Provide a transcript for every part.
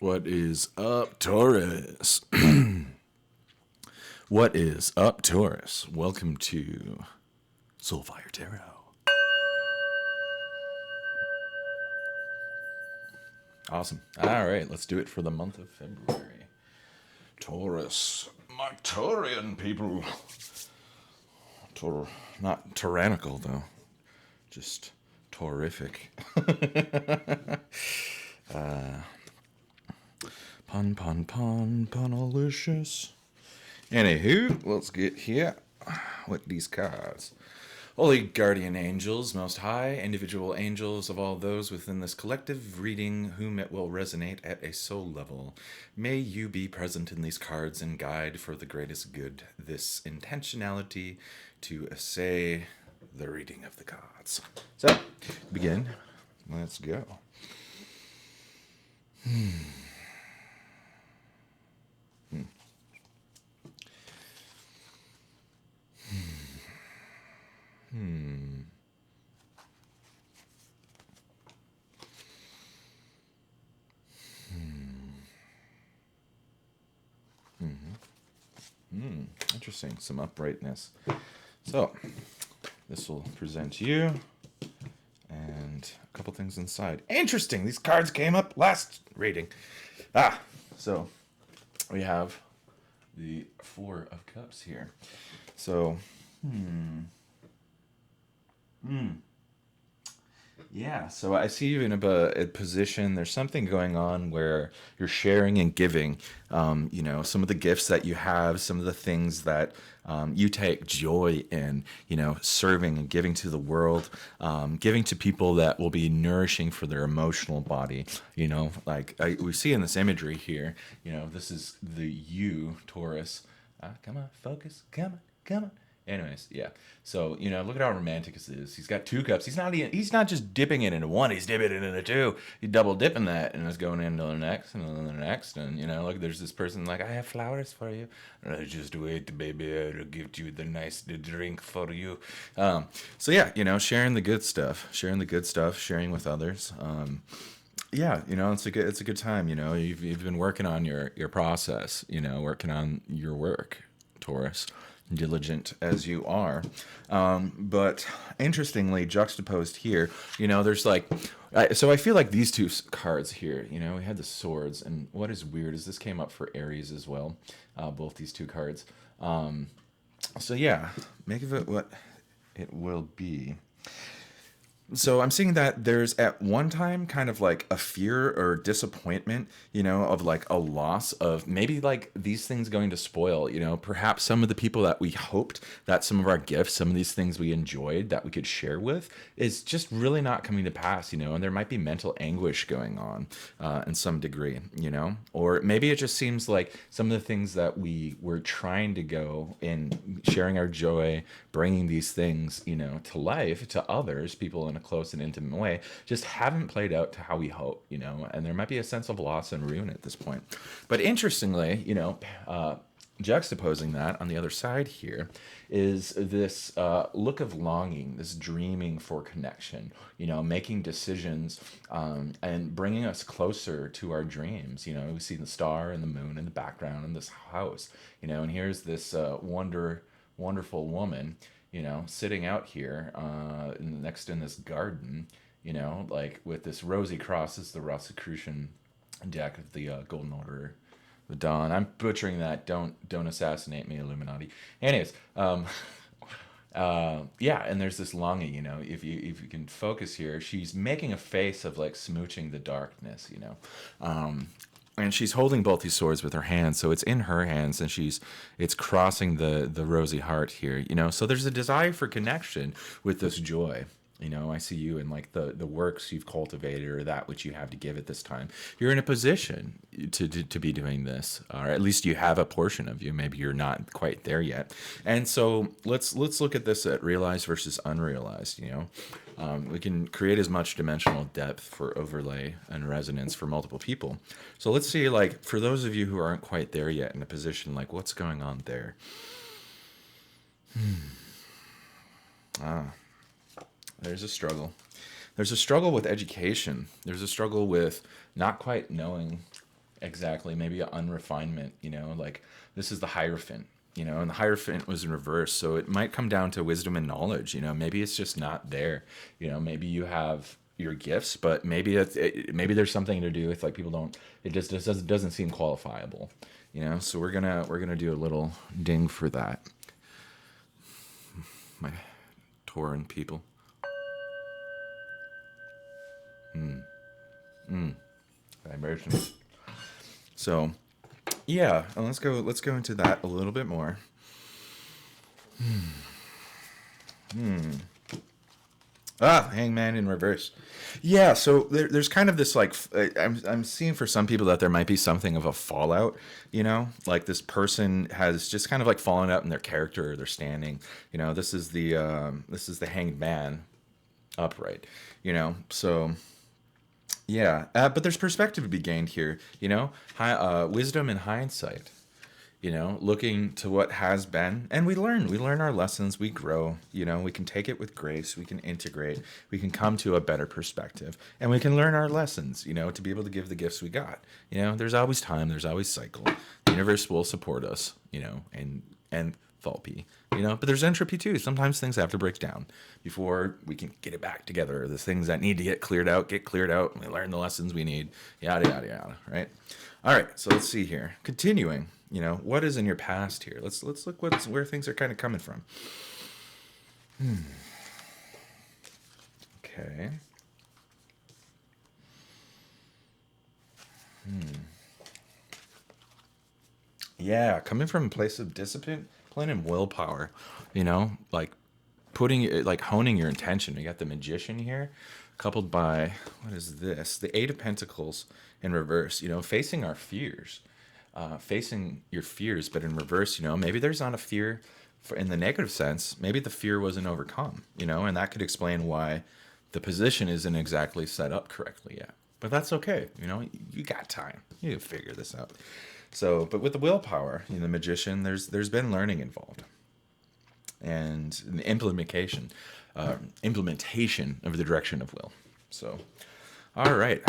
What is up, Taurus? What is up, Taurus? Welcome to Soulfire Tarot. Awesome. All right, let's do it for the month of February. Taurus, my Taurian people. Not tyrannical, though. Just terrific. Punalicious. Anywho, let's get here with these cards. Holy guardian angels, most high, individual angels of all those within this collective reading whom it will resonate at a soul level, may you be present in these cards and guide for the greatest good this intentionality to essay the reading of the cards. So, begin. Let's go. Interesting. Some uprightness. So, this will present you and a couple things inside. Interesting. These cards came up last reading. So we have the Four of Cups here. So, yeah, so I see you in a position, there's something going on where you're sharing and giving, some of the gifts that you have, some of the things that you take joy in, serving and giving to the world, giving to people that will be nourishing for their emotional body, we see in this imagery here, this is the you, Taurus. Come on, focus, come on. Anyways, yeah. So, look at how romantic this is. He's got two cups. He's not just dipping it into one, he's dipping it into two. He's double dipping that and it's going into the next and then the next. And, look, there's this person like, I have flowers for you. Just wait, baby, I'll give you the nice drink for you. So yeah, sharing the good stuff, sharing with others. Yeah, it's a good time. You've been working on your process, working on your work, Taurus, diligent as you are. But interestingly, juxtaposed here, there's so I feel like these two cards here, we had the swords, and what is weird is this came up for Aries as well, both these two cards. So yeah, make of it what it will be. So I'm seeing that there's at one time kind of like a fear or disappointment, of like a loss of maybe like these things going to spoil, perhaps some of the people that we hoped that some of our gifts, some of these things we enjoyed that we could share with is just really not coming to pass, and there might be mental anguish going on in some degree, or maybe it just seems like some of the things that we were trying to go in sharing our joy, bringing these things, to life, to others, people in a close and intimate way, just haven't played out to how we hope, and there might be a sense of loss and ruin at this point. But interestingly, juxtaposing that on the other side here is this look of longing, this dreaming for connection, making decisions and bringing us closer to our dreams. We see the star and the moon in the background in this house, and here's this wonderful woman, sitting out here next in this garden, like with this rosy cross. This is the Rosicrucian deck of the Golden Order, the Dawn. I'm butchering that. Don't assassinate me, Illuminati. Anyways, yeah, and there's this longing, if you can focus here, she's making a face of like smooching the darkness, and she's holding both these swords with her hands, so it's in her hands, and it's crossing the rosy heart here, So there's a desire for connection with this joy. I see you in like the works you've cultivated or that which you have to give at this time. You're in a position to be doing this, or at least you have a portion of you. Maybe you're not quite there yet. And so let's look at this at realized versus unrealized. We can create as much dimensional depth for overlay and resonance for multiple people. So let's see, like, for those of you who aren't quite there yet in a position, like, what's going on there? There's a struggle. There's a struggle with education. There's a struggle with not quite knowing Exactly. Maybe an unrefinement, like this is the Hierophant, and the Hierophant was in reverse. So it might come down to wisdom and knowledge, maybe it's just not there. Maybe you have your gifts, but maybe maybe there's something to do with like people don't, it just doesn't seem qualifiable, so we're gonna do a little ding for that. My Tauran people. Vibrations. So yeah, and let's go into that a little bit more. Hangman in reverse. Yeah, so there's kind of this like I'm seeing for some people that there might be something of a fallout, like this person has just kind of like fallen out in their character or their standing. This is the Hanged Man upright, so yeah, but there's perspective to be gained here, wisdom and hindsight, looking to what has been, and we learn our lessons, we grow, we can take it with grace, we can integrate, we can come to a better perspective, and we can learn our lessons, to be able to give the gifts we got. There's always time, there's always cycle. The universe will support us, and enthalpy, but there's entropy too. Sometimes things have to break down before we can get it back together. The things that need to get cleared out, and we learn the lessons we need, yada yada yada, right? All right, so let's see here. Continuing, what is in your past here? Let's look where things are kind of coming from. Okay. Yeah, coming from a place of discipline and willpower, like putting it, like honing your intention. We got the Magician here, coupled by, what is this? The Eight of Pentacles in reverse, facing our fears. Facing your fears, but in reverse, maybe there's not a fear in the negative sense. Maybe the fear wasn't overcome, and that could explain why the position isn't exactly set up correctly yet. But that's okay, you got time. You can figure this out. So, but with the willpower, the Magician, there's been learning involved, and the implementation of the direction of will. So, all right.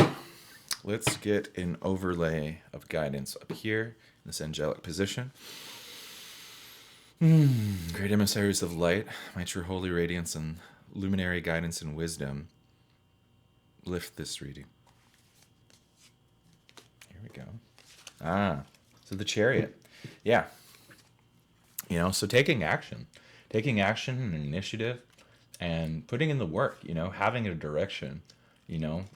Let's get an overlay of guidance up here in this angelic position. Great emissaries of light, my true holy radiance and luminary guidance and wisdom, lift this reading. Here we go. So the Chariot. Yeah. So taking action and initiative and putting in the work, having a direction,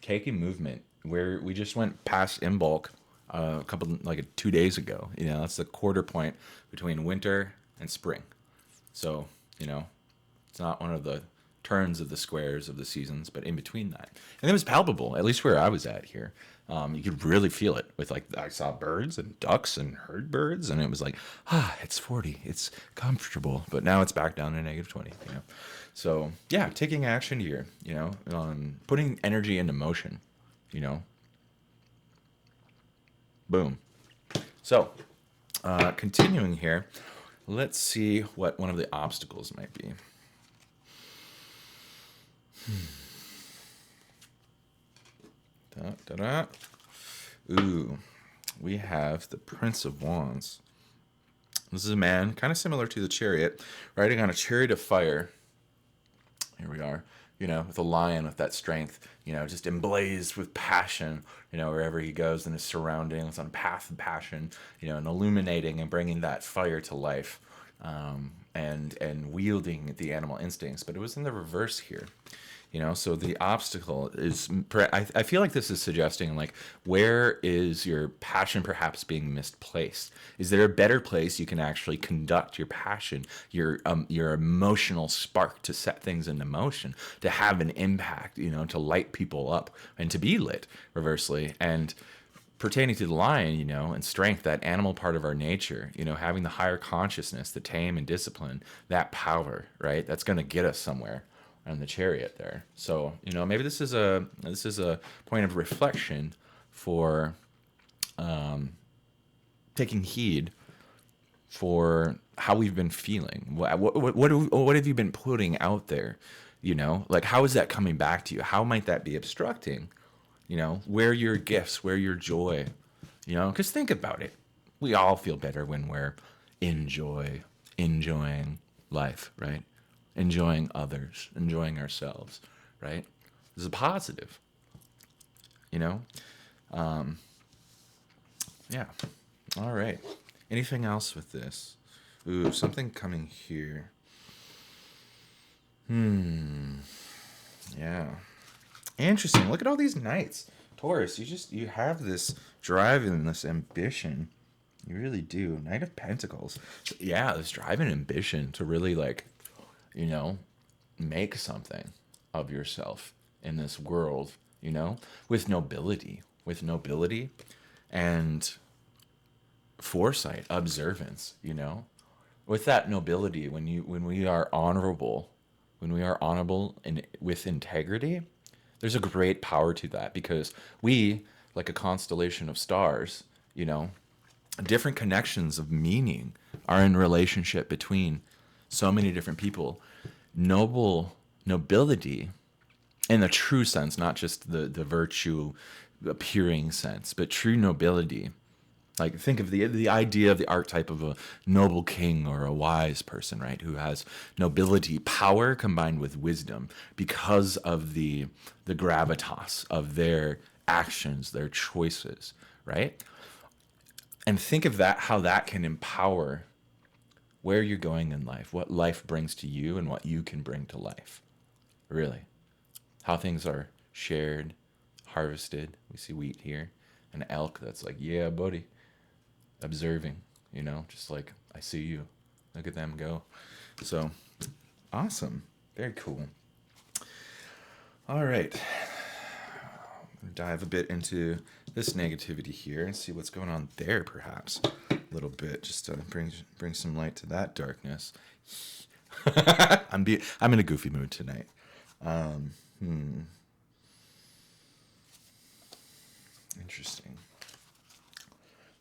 taking movement. Where we just went past Imbolc a couple, like 2 days ago. That's the quarter point between winter and spring. So, it's not one of the turns of the squares of the seasons, but in between that. And it was palpable, at least where I was at here. You could really feel it with I saw birds and ducks and heard birds, and it was like, it's 40, it's comfortable, but now it's back down to -20, So yeah, taking action here, putting energy into motion. Boom. So, continuing here, let's see what one of the obstacles might be. Ooh, we have the Prince of Wands. This is a man, kind of similar to the Chariot, riding on a chariot of fire. Here we are. With a lion with that strength, just emblazed with passion, wherever he goes in his surroundings, on path of passion, and illuminating and bringing that fire to life, and wielding the animal instincts. But it was in the reverse here. So the obstacle is, I feel like this is suggesting, like, where is your passion perhaps being misplaced? Is there a better place you can actually conduct your passion, your emotional spark to set things into motion, to have an impact, to light people up and to be lit reversely? And pertaining to the lion, and strength, that animal part of our nature, having the higher consciousness, the tame and discipline, that power, right? That's going to get us somewhere. On the Chariot there. So, maybe this is a point of reflection for taking heed for how we've been feeling. What have you been putting out there? Like, how is that coming back to you? How might that be obstructing? Where your gifts, where your joy, You know, because think about it. We all feel better when we're enjoying life, right? Enjoying others, enjoying ourselves, right? This is a positive, you know? Yeah. All right. Anything else with this? Ooh, something coming here. Yeah. Interesting. Look at all these knights. Taurus, you have this drive and this ambition. You really do. Knight of Pentacles. So, yeah, this drive and ambition to really like, you know, make something of yourself in this world, you know, with nobility and foresight, observance, you know. With that nobility, when we are honorable, and with integrity, there's a great power to that because we, like a constellation of stars, you know, different connections of meaning are in relationship between so many different people. Nobility in the true sense, not just the virtue appearing sense, but true nobility. Like think of the idea of the archetype of a noble king or a wise person, right? Who has nobility, power combined with wisdom because of the gravitas of their actions, their choices, right? And think of that, how that can empower where you're going in life, what life brings to you and what you can bring to life. Really. How things are shared, harvested. We see wheat here. An elk that's like, yeah, buddy. Observing, you know, just like, I see you. Look at them go. So, awesome. Very cool. All right. Dive a bit into this negativity here and see what's going on there, perhaps a little bit, just to bring some light to that darkness. I'm in a goofy mood tonight. Interesting.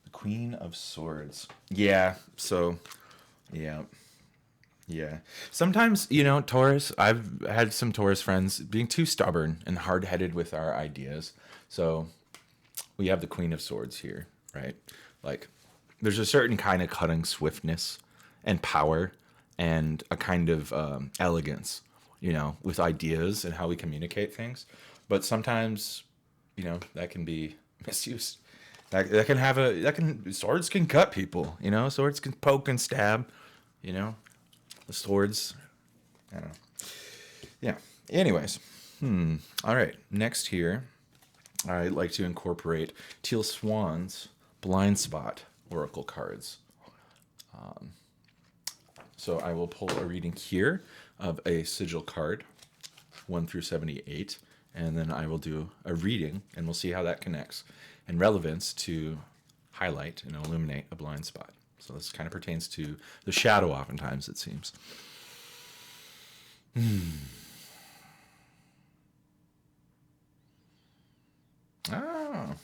The Queen of Swords. Yeah. So, yeah. Yeah. Sometimes, you know, Taurus, I've had some Taurus friends being too stubborn and hard headed with our ideas. So we have the Queen of Swords here, right? Like, there's a certain kind of cutting swiftness and power and a kind of elegance, you know, with ideas and how we communicate things. But sometimes, you know, that can be misused. That can have swords can cut people, you know, swords can poke and stab, you know. The swords, I don't know. Yeah. Anyways, all right. Next here, I'd like to incorporate Teal Swan's Blind Spot Oracle cards. So I will pull a reading here of a sigil card, 1 through 78, and then I will do a reading, and we'll see how that connects in relevance to highlight and illuminate a blind spot. So this kind of pertains to the shadow oftentimes, it seems. Oh,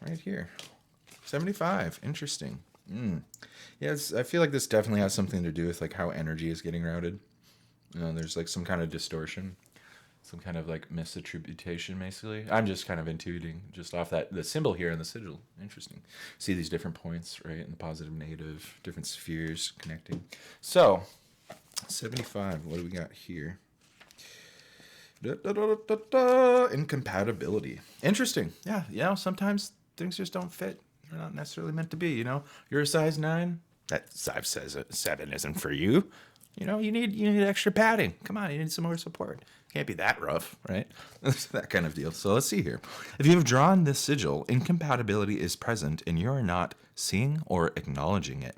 right here. 75. Interesting. Yes, I feel like this definitely has something to do with like how energy is getting routed. You know, there's like some kind of distortion, some kind of like misattribution, basically. I'm just kind of intuiting just off the symbol here in the sigil. Interesting. See these different points, right? And the positive, negative, different spheres connecting. So, 75. What do we got here? Incompatibility. Interesting. Yeah, you know, sometimes things just don't fit. They're not necessarily meant to be, you know. You're a size 9. That size says 7 isn't for you. You know, you need extra padding. Come on, you need some more support. Can't be that rough, right? That kind of deal. So let's see here. If you have drawn this sigil, incompatibility is present and you're not seeing or acknowledging it.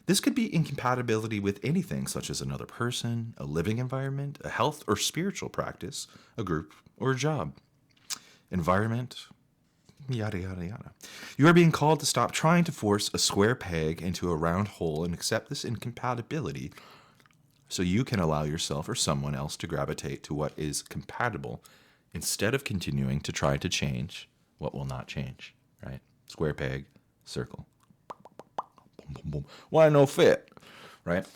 This could be incompatibility with anything such as another person, a living environment, a health or spiritual practice, a group, or a job. Environment, yada, yada, yada. You are being called to stop trying to force a square peg into a round hole and accept this incompatibility so you can allow yourself or someone else to gravitate to what is compatible instead of continuing to try to change what will not change, right? Square peg, circle. Boom, boom, boom. Why no fit, right?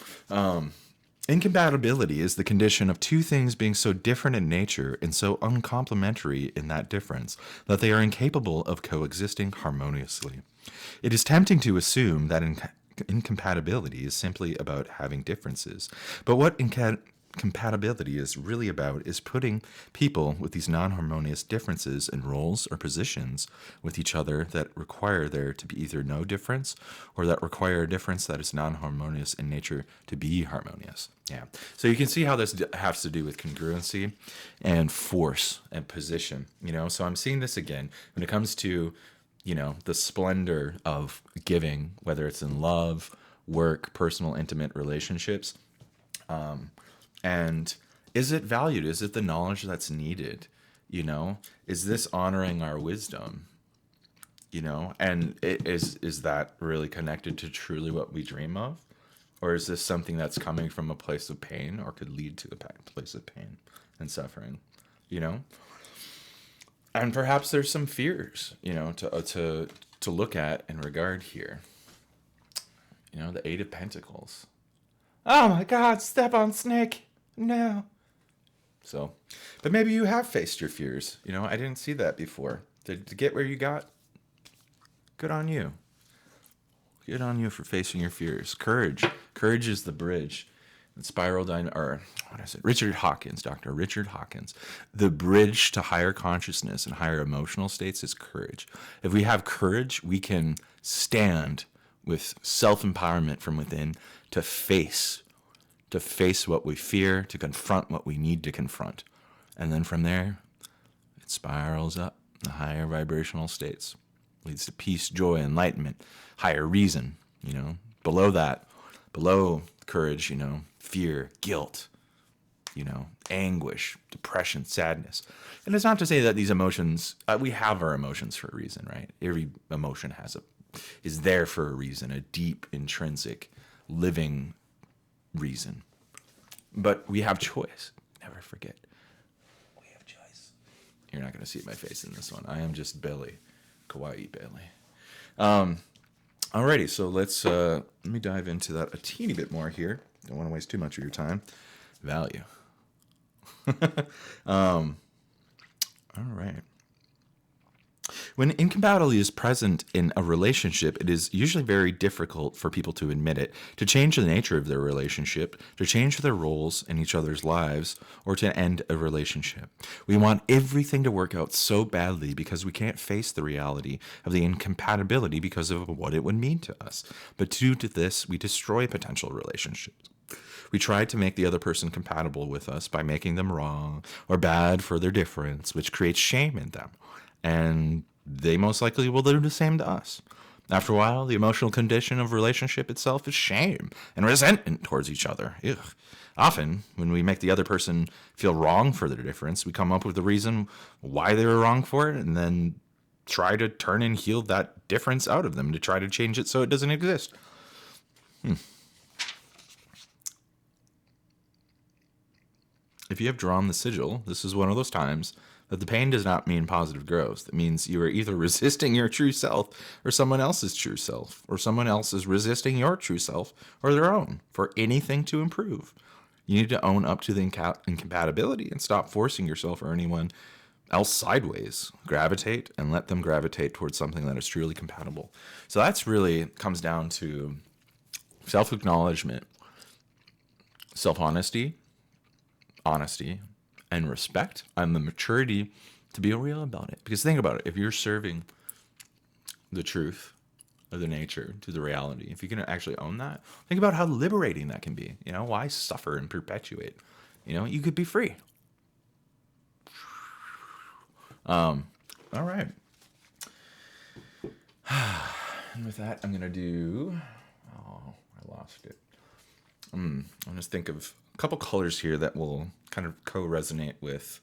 Incompatibility is the condition of two things being so different in nature and so uncomplementary in that difference that they are incapable of coexisting harmoniously. It is tempting to assume that incompatibility is simply about having differences, but what compatibility is really about is putting people with these non-harmonious differences in roles or positions with each other that require there to be either no difference or that require a difference that is non-harmonious in nature to be harmonious. Yeah. So you can see how this has to do with congruency and force and position, So I'm seeing this again when it comes to, the splendor of giving, whether it's in love, work, personal, intimate relationships. And is it valued? Is it the knowledge that's needed? Is this honoring our wisdom? And is that really connected to truly what we dream of? Or is this something that's coming from a place of pain or could lead to a place of pain and suffering? And perhaps there's some fears, to look at in regard here. The Eight of Pentacles. Oh my God, step on snake. No. So, but maybe you have faced your fears. I didn't see that before. To get where you got, good on you. Good on you for facing your fears. Courage. Courage is the bridge. And Richard Hawkins, Dr. Richard Hawkins. The bridge to higher consciousness and higher emotional states is courage. If we have courage, we can stand with self-empowerment from within to face what we fear, to confront what we need to confront. And then from there, it spirals up the higher vibrational states. Leads to peace, joy, enlightenment, higher reason, Below that, below courage, fear, guilt, anguish, depression, sadness. And it's not to say that these emotions, we have our emotions for a reason, right? Every emotion is there for a reason, a deep, intrinsic, living reason. But we have choice. Never forget. We have choice. You're not going to see my face in this one. I am just Billy. Kawaii Billy. Alrighty, so let me dive into that a teeny bit more here. Don't want to waste too much of your time. Value. All right. When incompatibility is present in a relationship, it is usually very difficult for people to admit it, to change the nature of their relationship, to change their roles in each other's lives, or to end a relationship. We want everything to work out so badly because we can't face the reality of the incompatibility because of what it would mean to us. But due to this, we destroy potential relationships. We try to make the other person compatible with us by making them wrong or bad for their difference, which creates shame in them. And they most likely will do the same to us. After a while, the emotional condition of relationship itself is shame and resentment towards each other. Ugh. Often, when we make the other person feel wrong for their difference, we come up with the reason why they were wrong for it and then try to turn and heal that difference out of them to try to change it so it doesn't exist. If you have drawn the sigil, this is one of those times that the pain does not mean positive growth. It means you are either resisting your true self or someone else's true self, or someone else is resisting your true self or their own for anything to improve. You need to own up to the incompatibility and stop forcing yourself or anyone else sideways. Gravitate and let them gravitate towards something that is truly compatible. So that's really comes down to self-acknowledgement, self-honesty, honesty, and respect, and the maturity to be real about it. Because think about it, if you're serving the truth of the nature to the reality, if you can actually own that, think about how liberating that can be. Why suffer and perpetuate? You could be free. All right. And with that, I'm going to do, I lost it. I'm just think of a couple colors here that will kind of co-resonate with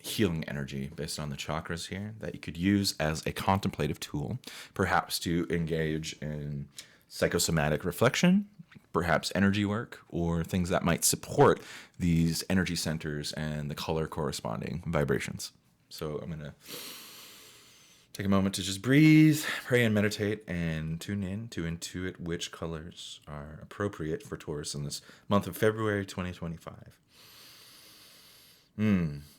healing energy based on the chakras here that you could use as a contemplative tool, perhaps to engage in psychosomatic reflection, perhaps energy work, or things that might support these energy centers and the color corresponding vibrations. So I'm going to Take a moment to just breathe, pray, and meditate, and tune in to intuit which colors are appropriate for Taurus in this month of February 2025.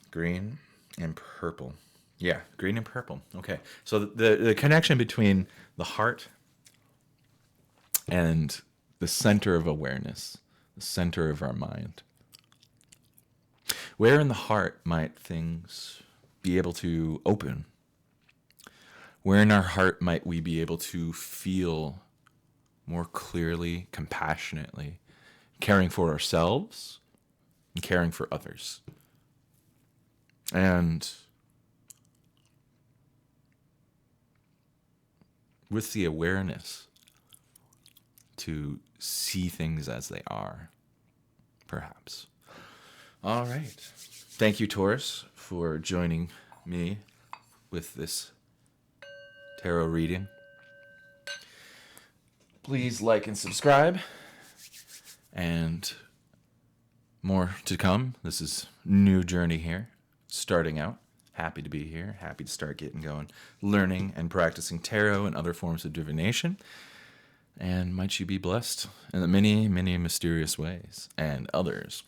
Green and purple. Yeah, green and purple. Okay, so the connection between the heart and the center of awareness, the center of our mind. Where in the heart might things be able to open? Where in our heart might we be able to feel more clearly, compassionately, caring for ourselves and caring for others? And with the awareness to see things as they are, perhaps. All right. Thank you, Taurus, for joining me with this tarot reading. Please like and subscribe, and more to come. This is new journey here, starting out. Happy to be here, happy to start getting going, learning and practicing tarot and other forms of divination. And might you be blessed in the many, many mysterious ways, and others.